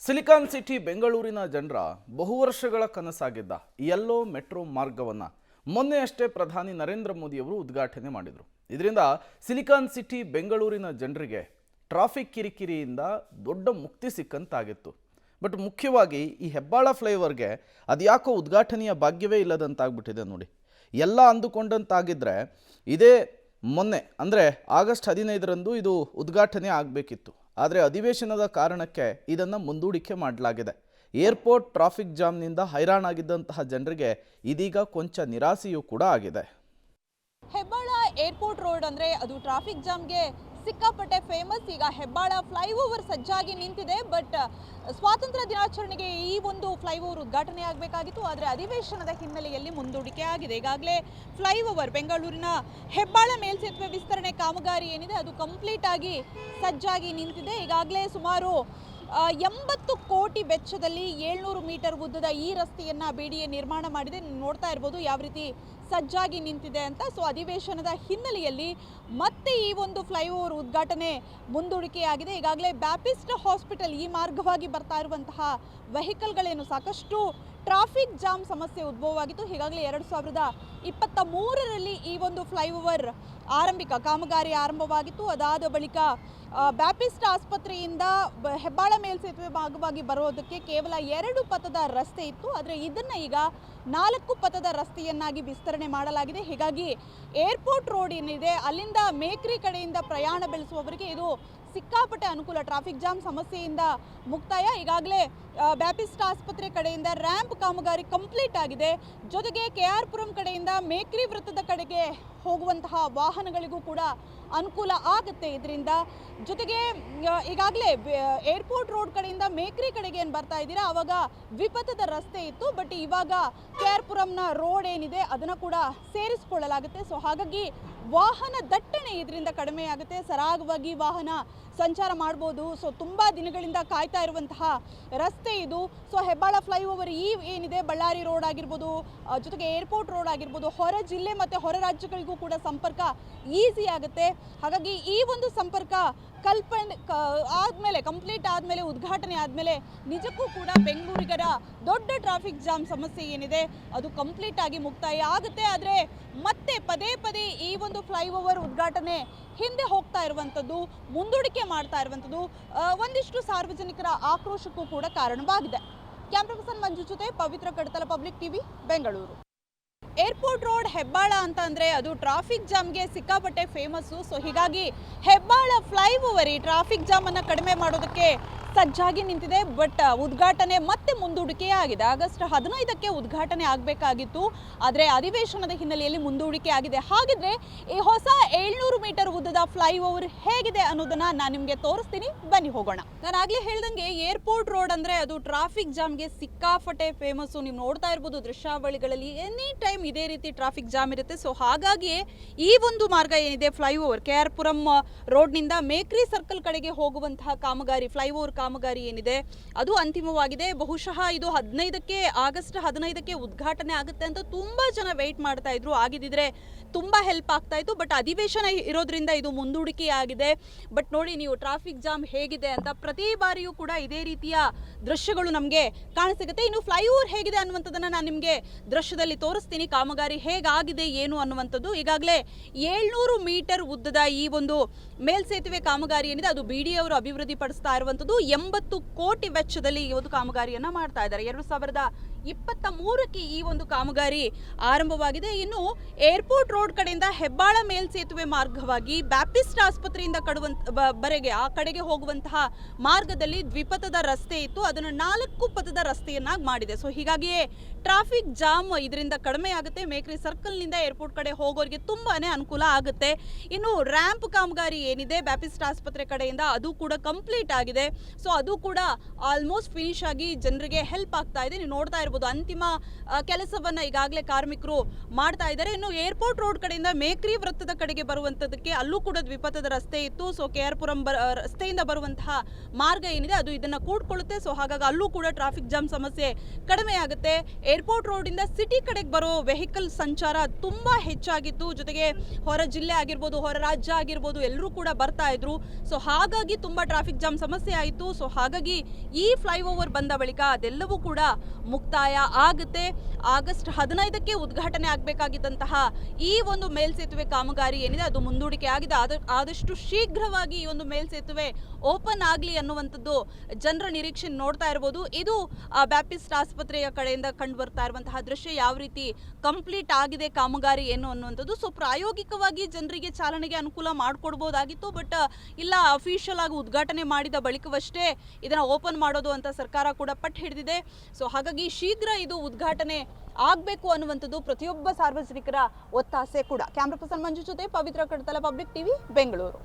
Silicon city ಬೆಂಗಳೂರಿನ ಜನರ ಬಹುವರ್ಷಗಳ ಕನಸಾಗಿದ್ದ yellow metro ಮಾರ್ಗವನ್ನು ಮೊನ್ನೆಯಷ್ಟೇ ಪ್ರಧಾನಿ ನರೇಂದ್ರ ಮೋದಿಯವರು ಉದ್ಘಾಟನೆ ಮಾಡಿದರು. ಇದರಿಂದ ಸಿಲಿಕಾನ್ ಸಿಟಿ ಬೆಂಗಳೂರಿನ ಜನರಿಗೆ ಟ್ರಾಫಿಕ್ ಕಿರಿಕಿರಿಯಿಂದ ದೊಡ್ಡ ಮುಕ್ತಿ ಸಿಕ್ಕಂತಾಗಿತ್ತು. ಬಟ್ ಮುಖ್ಯವಾಗಿ ಈ ಹೆಬ್ಬಾಳ ಫ್ಲೈಓವರ್ಗೆ ಅದ್ಯಾಕೋ ಉದ್ಘಾಟನೆಯ ಭಾಗ್ಯವೇ ಇಲ್ಲದಂತಾಗ್ಬಿಟ್ಟಿದೆ ನೋಡಿ. ಎಲ್ಲ ಅಂದುಕೊಂಡಂತಾಗಿದ್ದರೆ ಇದೇ ಮೊನ್ನೆ ಅಂದರೆ ಆಗಸ್ಟ್ 15ರಂದು ಇದು ಉದ್ಘಾಟನೆ ಆಗಬೇಕಿತ್ತು. ಆದರೆ ಅಧಿವೇಶನದ ಕಾರಣಕ್ಕೆ ಇದನ್ನು ಮುಂದೂಡಿಕೆ ಮಾಡಲಾಗಿದೆ. ಏರ್ಪೋರ್ಟ್ ಟ್ರಾಫಿಕ್ ಜಾಮ್ನಿಂದ ಹೈರಾಣಾಗಿದ್ದಂತಹ ಜನರಿಗೆ ಇದೀಗ ಕೊಂಚ ನಿರಾಸೆಯೂ ಕೂಡ ಆಗಿದೆ. ಹೆಬ್ಬಾಳ ಏರ್ಪೋರ್ಟ್ ರೋಡ್ ಅಂದರೆ ಅದು ಟ್ರಾಫಿಕ್ ಜಾಮ್ಗೆ ಸಿಕ್ಕಾಪಟ್ಟೆ ಫೇಮಸ್. ಈಗ ಹೆಬ್ಬಾಳ ಫ್ಲೈಓವರ್ ಸಜ್ಜಾಗಿ ನಿಂತಿದೆ. ಬಟ್ ಸ್ವಾತಂತ್ರ್ಯ ದಿನಾಚರಣೆಗೆ ಈ ಒಂದು ಫ್ಲೈಓವರ್ ಉದ್ಘಾಟನೆ ಆಗಬೇಕಾಗಿತ್ತು. ಆದರೆ ಅಧಿವೇಶನದ ಹಿನ್ನೆಲೆಯಲ್ಲಿ ಮುಂದೂಡಿಕೆ ಆಗಿದೆ. ಈಗಾಗಲೇ ಫ್ಲೈಓವರ್ ಬೆಂಗಳೂರಿನ ಹೆಬ್ಬಾಳ ಮೇಲ್ಸೇತುವೆ ವಿಸ್ತರಣೆ ಕಾಮಗಾರಿ ಏನಿದೆ ಅದು ಕಂಪ್ಲೀಟ್ ಆಗಿ ಸಜ್ಜಾಗಿ ನಿಂತಿದೆ. ಈಗಾಗಲೇ ಸುಮಾರು 80 ಕೋಟಿ ವೆಚ್ಚದಲ್ಲಿ 700 ಮೀಟರ್ ಉದ್ದದ ಈ ರಸ್ತೆಯನ್ನು ಬಿಡಿಎ ನಿರ್ಮಾಣ ಮಾಡಿದೆ. ನೋಡ್ತಾ ಇರ್ಬೋದು ಯಾವ ರೀತಿ ಸಜ್ಜಾಗಿ ನಿಂತಿದೆ ಅಂತ. ಸೊ ಅಧಿವೇಶನದ ಹಿನ್ನೆಲೆಯಲ್ಲಿ ಮತ್ತೆ ಈ ಒಂದು ಫ್ಲೈಓವರ್ ಉದ್ಘಾಟನೆ ಮುಂದೂಡಿಕೆಯಾಗಿದೆ. ಈಗಾಗಲೇ ಬ್ಯಾಪಿಸ್ಟ್ ಹಾಸ್ಪಿಟಲ್ ಈ ಮಾರ್ಗವಾಗಿ ಬರ್ತಾ ಇರುವಂತಹ ವೆಹಿಕಲ್ಗಳೇನು ಸಾಕಷ್ಟು ಟ್ರಾಫಿಕ್ ಜಾಮ್ ಸಮಸ್ಯೆ ಉದ್ಭವವಾಗಿತ್ತು. ಹೀಗಾಗಲೇ 2023ರಲ್ಲಿ ಈ ಒಂದು ಫ್ಲೈಓವರ್ ಆರಂಭಿಕ ಕಾಮಗಾರಿ ಆರಂಭವಾಗಿತ್ತು. ಅದಾದ ಬಳಿಕ ಬ್ಯಾಪಿಸ್ಟ್ ಆಸ್ಪತ್ರೆಯಿಂದ ಹೆಬ್ಬಾಳ ಮೇಲ್ಸೇತುವೆ ಭಾಗವಾಗಿ ಬರೋದಕ್ಕೆ ಕೇವಲ 2 ಪಥದ ರಸ್ತೆ ಇತ್ತು. ಆದರೆ ಇದನ್ನು ಈಗ 4 ಪಥದ ರಸ್ತೆಯನ್ನಾಗಿ ವಿಸ್ತರಣೆ ಮಾಡಲಾಗಿದೆ. ಹೀಗಾಗಿ ಏರ್ಪೋರ್ಟ್ ರೋಡ್ ಏನಿದೆ ಅಲ್ಲಿಂದ ಮೇಕ್ರಿ ಕಡೆಯಿಂದ ಪ್ರಯಾಣ ಬೆಳೆಸುವವರಿಗೆ ಇದು ಸಿಕ್ಕಾಪಟ್ಟೆ ಅನುಕೂಲ. ಟ್ರಾಫಿಕ್ ಜಾಮ್ ಸಮಸ್ಯೆಯಿಂದ ಮುಕ್ತಾಯ. ಈಗಾಗಲೇ ಬ್ಯಾಪಿಸ್ಟ್ ಆಸ್ಪತ್ರೆ ಕಡೆಯಿಂದ ರ್ಯಾಂಪ್ ಕಾಮಗಾರಿ ಕಂಪ್ಲೀಟ್ ಆಗಿದೆ. ಜೊತೆಗೆ KR ಪುರಂ ಕಡೆಯಿಂದ ಮೇಕ್ರಿ ವೃತ್ತದ ಕಡೆಗೆ ಹೋಗುವಂತಹ ವಾಹನಗಳಿಗೂ ಕೂಡ ಅನುಕೂಲ ಆಗುತ್ತೆ ಇದರಿಂದ. ಜೊತೆಗೆ ಈಗಾಗಲೇ ಏರ್ಪೋರ್ಟ್ ರೋಡ್ ಕಡೆಯಿಂದ ಮೇಕ್ರಿ ಕಡೆಗೆ ಏನು ಬರ್ತಾ ಇದ್ದೀರಾ ಆವಾಗ ದ್ವಿಪಥದ ರಸ್ತೆ ಇತ್ತು. ಬಟ್ ಇವಾಗ KR ಪುರಂನ ರೋಡ್ ಏನಿದೆ ಅದನ್ನು ಕೂಡ ಸೇರಿಸಿಕೊಳ್ಳಲಾಗುತ್ತೆ. ಸೊ ಹಾಗಾಗಿ ವಾಹನ ದಟ್ಟಣೆ ಇದರಿಂದ ಕಡಿಮೆ ಆಗುತ್ತೆ. ಸರಾಗವಾಗಿ ವಾಹನ ಸಂಚಾರ ಮಾಡ್ಬೋದು. ಸೊ ತುಂಬ ದಿನಗಳಿಂದ ಕಾಯ್ತಾ ಇರುವಂತಹ ರಸ್ತೆ ಇದು. ಸೊ ಹೆಬ್ಬಾಳ ಫ್ಲೈಓವರ್ ಈ ಏನಿದೆ ಬಳ್ಳಾರಿ ರೋಡ್ ಆಗಿರ್ಬೋದು, ಜೊತೆಗೆ ಏರ್ಪೋರ್ಟ್ ರೋಡ್ ಆಗಿರ್ಬೋದು, ಹೊರ ಜಿಲ್ಲೆ ಮತ್ತು ಹೊರ ರಾಜ್ಯಗಳಿಗೂ ಕೂಡ ಸಂಪರ್ಕ ಈಸಿ ಆಗುತ್ತೆ. ಹಾಗಾಗಿ ಈ ಒಂದು ಸಂಪರ್ಕ ಕಂಪ್ಲೀಟ್ ಆದಮೇಲೆ ಉದ್ಘಾಟನೆ ಆದಮೇಲೆ ನಿಜಕ್ಕೂ ಕೂಡ ಬೆಂಗಳೂರಿಗರ ದೊಡ್ಡ ಟ್ರಾಫಿಕ್ ಜಾಮ್ ಸಮಸ್ಯೆ ಏನಿದೆ ಅದು ಕಂಪ್ಲೀಟ್ ಆಗಿ ಮುಕ್ತಾಯ ಆಗುತ್ತೆ. ಆದರೆ ಮತ್ತೆ ಪದೇ ಪದೇ ಈ ಒಂದು ಫ್ಲೈಓವರ್ ಉದ್ಘಾಟನೆ ಹಿಂದೆ ಹೋಗ್ತಾ ಇರುವಂಥದ್ದು, ಮುಂದೂಡಿಕೆ ಮಾಡ್ತಾ ಇರುವಂಥದ್ದು ಒಂದಿಷ್ಟು ಸಾರ್ವಜನಿಕರ ಆಕ್ರೋಶಕ್ಕೂ ಕೂಡ ಕಾರಣವಾಗಿದೆ. ಕ್ಯಾಮ್ರಾ ಪರ್ಸನ್ ಮಂಜು ಜೊತೆ Pavitra Kadatala, Public TV, Bengaluru. Airport road Hebbal ಅಂತ ಅಂದರೆ ಅದು ಟ್ರಾಫಿಕ್ ಜಾಮ್ಗೆ ಸಿಕ್ಕಾಪಟ್ಟೆ ಫೇಮಸ್ಸು. ಸೊ ಹೀಗಾಗಿ ಹೆಬ್ಬಾಳ ಫ್ಲೈಓವರ್ ಈ ಟ್ರಾಫಿಕ್ ಜಾಮನ್ನು ಕಡಿಮೆ ಮಾಡೋದಕ್ಕೆ ಸಜ್ಜಾಗಿ ನಿಂತಿದೆ. ಬಟ್ ಉದ್ಘಾಟನೆ ಮತ್ತೆ ಮುಂದೂಡಿಕೆ ಆಗಿದೆ. ಆಗಸ್ಟ್ 15ಕ್ಕೆ ಉದ್ಘಾಟನೆ ಆಗಬೇಕಾಗಿತ್ತು. ಆದರೆ ಅಧಿವೇಶನದ ಹಿನ್ನೆಲೆಯಲ್ಲಿ ಮುಂದೂಡಿಕೆ ಆಗಿದೆ. ಹಾಗಿದ್ರೆ ಈ ಹೊಸ 700 ಮೀಟರ್ ಉದ್ದದ ಫ್ಲೈಓವರ್ ಹೇಗಿದೆ ಅನ್ನೋದನ್ನ ನಾನು ನಿಮಗೆ ತೋರಿಸ್ತೀನಿ, ಬನ್ನಿ ಹೋಗೋಣ. ನಾನು ಆಗಲೇ ಹೇಳ್ದಂಗೆ ಏರ್ಪೋರ್ಟ್ ರೋಡ್ ಅಂದರೆ ಅದು ಟ್ರಾಫಿಕ್ ಜಾಮ್ಗೆ ಸಿಕ್ಕಾಪಟ್ಟೆ ಫೇಮಸ್ಸು. ನೀವು ನೋಡ್ತಾ ಇರ್ಬೋದು ದೃಶ್ಯಾವಳಿಗಳಲ್ಲಿ ಎನಿ ಟೈಮ್ ಇದೇ ರೀತಿ ಟ್ರಾಫಿಕ್ ಜಾಮ್ ಇರುತ್ತೆ. ಸೊ ಹಾಗಾಗಿ ಈ ಒಂದು ಮಾರ್ಗ ಏನಿದೆ ಫ್ಲೈಓವರ್ KR ಪುರಂ ರೋಡ್ನಿಂದ ಮೇಕ್ರಿ ಸರ್ಕಲ್ ಕಡೆಗೆ ಹೋಗುವಂತಹ ಕಾಮಗಾರಿ ಫ್ಲೈಓವರ್ ಕಾಮಗಾರಿ ಏನಿದೆ ಅದು ಅಂತಿಮವಾಗಿದೆ. ಬಹುಶಃ ಇದು ಆಗಸ್ಟ್ 15ಕ್ಕೆ ಉದ್ಘಾಟನೆ ಆಗುತ್ತೆ ಅಂತ ತುಂಬಾ ಜನ ವೆಯ್ಟ್ ಮಾಡ್ತಾ ಇದ್ರು. ಆಗಿದ್ದಿದ್ರೆ ತುಂಬಾ ಹೆಲ್ಪ್ ಆಗ್ತಾ ಇತ್ತು. ಬಟ್ ಅಧಿವೇಶನ ಇರೋದ್ರಿಂದ ಇದು ಮುಂದೂಡಿಕೆ ಆಗಿದೆ. ಬಟ್ ನೋಡಿ ನೀವು ಟ್ರಾಫಿಕ್ ಜಾಮ್ ಹೇಗಿದೆ ಅಂತ. ಪ್ರತಿ ಬಾರಿಯೂ ಕೂಡ ಇದೇ ರೀತಿಯ ದೃಶ್ಯಗಳು ನಮಗೆ ಕಾಣಸಿಗುತ್ತೆ. ಇನ್ನು ಫ್ಲೈಓವರ್ ಹೇಗಿದೆ ಅನ್ನುವಂಥದ್ದನ್ನು ನಾನು ನಿಮಗೆ ದೃಶ್ಯದಲ್ಲಿ ತೋರಿಸ್ತೀನಿ. ಕಾಮಗಾರಿ ಹೇಗಾಗಿದೆ ಏನು ಅನ್ನುವಂಥದ್ದು. ಈಗಾಗಲೇ 700 ಮೀಟರ್ ಉದ್ದದ ಈ ಒಂದು ಮೇಲ್ಸೇತುವೆ ಕಾಮಗಾರಿ ಏನಿದೆ ಅದು BDA ಅವರು ಅಭಿವೃದ್ಧಿ ಪಡಿಸ್ತಾ ಇರುವಂಥದ್ದು. 80 ಕೋಟಿ ವೆಚ್ಚದಲ್ಲಿ ಈ ಒಂದು ಕಾಮಗಾರಿಯನ್ನು ಮಾಡ್ತಾ ಇದ್ದಾರೆ. 2023ಕ್ಕೆ ಈ ಒಂದು ಕಾಮಗಾರಿ ಆರಂಭವಾಗಿದೆ. ಇನ್ನು ಏರ್ಪೋರ್ಟ್ ರೋಡ್ ಕಡೆಯಿಂದ ಹೆಬ್ಬಾಳ ಮೇಲ್ಸೇತುವೆ ಮಾರ್ಗವಾಗಿ ಬ್ಯಾಪಿಸ್ಟ್ ಆಸ್ಪತ್ರೆಯಿಂದ ಆ ಕಡೆಗೆ ಹೋಗುವಂತಹ ಮಾರ್ಗದಲ್ಲಿ ದ್ವಿಪಥದ ರಸ್ತೆ ಇತ್ತು. ಅದನ್ನು 4 ಪಥದ ರಸ್ತೆಯನ್ನಾಗಿ ಮಾಡಿದೆ. ಸೊ ಹೀಗಾಗಿಯೇ ಟ್ರಾಫಿಕ್ ಜಾಮ್ ಇದರಿಂದ ಕಡಿಮೆ ಆಗುತ್ತೆ. ಮೇಕ್ರಿ ಸರ್ಕಲ್ನಿಂದ ಏರ್ಪೋರ್ಟ್ ಕಡೆ ಹೋಗೋರಿಗೆ ತುಂಬಾನೇ ಅನುಕೂಲ ಆಗುತ್ತೆ. ಇನ್ನು ರ್ಯಾಂಪ್ ಕಾಮಗಾರಿ ಏನಿದೆ ಬ್ಯಾಪಿಸ್ಟ್ ಆಸ್ಪತ್ರೆ ಕಡೆಯಿಂದ ಅದು ಕೂಡ ಕಂಪ್ಲೀಟ್ ಆಗಿದೆ. ಸೊ ಅದು ಕೂಡ ಆಲ್ಮೋಸ್ಟ್ ಫಿನಿಶ್ ಆಗಿ ಜನರಿಗೆ ಹೆಲ್ಪ್ ಆಗ್ತಾ ಇದೆ. ನೀವು ನೋಡ್ತಾ ಇರ್ಬೋದು ಆಗಿರ್ಬೋದು ಅಂತಿಮ ಕೆಲಸವನ್ನ ಈಗಾಗಲೇ ಕಾರ್ಮಿಕರು ಮಾಡ್ತಾ ಇದ್ದಾರೆ. ಇನ್ನು ಏರ್ಪೋರ್ಟ್ ರೋಡ್ ಕಡೆಯಿಂದ ಮೇಕ್ರಿ ವೃತ್ತದ ಕಡೆಗೆ ಬರುವಂತದಕ್ಕೆ ಅಲ್ಲೂ ಕೂಡ ದ್ವಿಪಥದ ರಸ್ತೆ ಇತ್ತು. ಸೊ KR ಪುರಂ ರಸ್ತೆಯಿಂದ ಬರುವಂತಹ ಮಾರ್ಗ ಏನಿದೆ ಅದು ಇದನ್ನ ಕೂಡ್ಕೊಳ್ಳುತ್ತೆ. ಸೊ ಹಾಗಾಗಿ ಅಲ್ಲೂ ಕೂಡ ಟ್ರಾಫಿಕ್ ಜಾಮ್ ಸಮಸ್ಯೆ ಕಡಿಮೆ ಆಗುತ್ತೆ. ಏರ್ಪೋರ್ಟ್ ರೋಡ್ ಇಂದ ಸಿಟಿ ಕಡೆಗೆ ಬರೋ ವೆಹಿಕಲ್ ಸಂಚಾರ ತುಂಬಾ ಹೆಚ್ಚಾಗಿತ್ತು. ಜೊತೆಗೆ ಹೊರ ಜಿಲ್ಲೆ ಆಗಿರ್ಬೋದು, ಹೊರ ರಾಜ್ಯ ಆಗಿರ್ಬೋದು, ಎಲ್ಲರೂ ಕೂಡ ಬರ್ತಾ ಇದ್ರು. ಸೊ ಹಾಗಾಗಿ ತುಂಬಾ ಟ್ರಾಫಿಕ್ ಜಾಮ್ ಸಮಸ್ಯೆ ಆಯಿತು. ಸೊ ಹಾಗಾಗಿ ಈ ಫ್ಲೈಓವರ್ ಬಂದ ಬಳಿಕ ಅದೆಲ್ಲವೂ ಕೂಡ ಮುಕ್ತಾಯ ಆಗುತ್ತೆ. ಆಗಸ್ಟ್ 15ಕ್ಕೆ ಉದ್ಘಾಟನೆ ಆಗಬೇಕಾಗಿದ್ದಂತಹ ಈ ಒಂದು ಮೇಲ್ಸೇತುವೆ ಕಾಮಗಾರಿ ಏನಿದೆ ಅದು ಮುಂದೂಡಿಕೆ ಆಗಿದೆ. ಆದಷ್ಟು ಶೀಘ್ರವಾಗಿ ಈ ಒಂದು ಮೇಲ್ಸೇತುವೆ ಓಪನ್ ಆಗಲಿ ಅನ್ನುವಂಥದ್ದು ಜನರ ನಿರೀಕ್ಷೆ ನೋಡ್ತಾ ಇರ್ಬೋದು. ಇದು ಬ್ಯಾಪ್ಟಿಸ್ಟ್ ಆಸ್ಪತ್ರೆಯ ಕಡೆಯಿಂದ ಕಂಡು ಬರ್ತಾ ಇರುವಂತಹ ದೃಶ್ಯ. ಯಾವ ರೀತಿ ಕಂಪ್ಲೀಟ್ ಆಗಿದೆ ಕಾಮಗಾರಿ ಏನು ಅನ್ನುವಂಥದ್ದು. ಸೊ ಪ್ರಾಯೋಗಿಕವಾಗಿ ಜನರಿಗೆ ಚಾಲನೆಗೆ ಅನುಕೂಲ ಮಾಡಿಕೊಡ್ಬೋದಾಗಿತ್ತು. ಬಟ್ ಇಲ್ಲ, ಅಫಿಷಿಯಲ್ ಆಗಿ ಉದ್ಘಾಟನೆ ಮಾಡಿದ ಬಳಿಕವಷ್ಟೇ ಇದನ್ನ ಓಪನ್ ಮಾಡೋದು ಅಂತ ಸರ್ಕಾರ ಕೂಡ ಪಟ್ಟು ಹಿಡಿದಿದೆ. ಸೊ ಹಾಗಾಗಿ ಶೀಘ್ರ ಇದು ಉದ್ಘಾಟನೆ ಆಗಬೇಕು ಅನ್ನುವಂಥದ್ದು ಪ್ರತಿಯೊಬ್ಬ ಸಾರ್ವಜನಿಕರ ಒತ್ತಾಸೆ ಕೂಡ. ಕ್ಯಾಮ್ರಾ ಪರ್ಸನ್ ಮಂಜು ಜೊತೆ ಪವಿತ್ರ ಕಡತಲ, ಪಬ್ಲಿಕ್ ಟಿವಿ, ಬೆಂಗಳೂರು.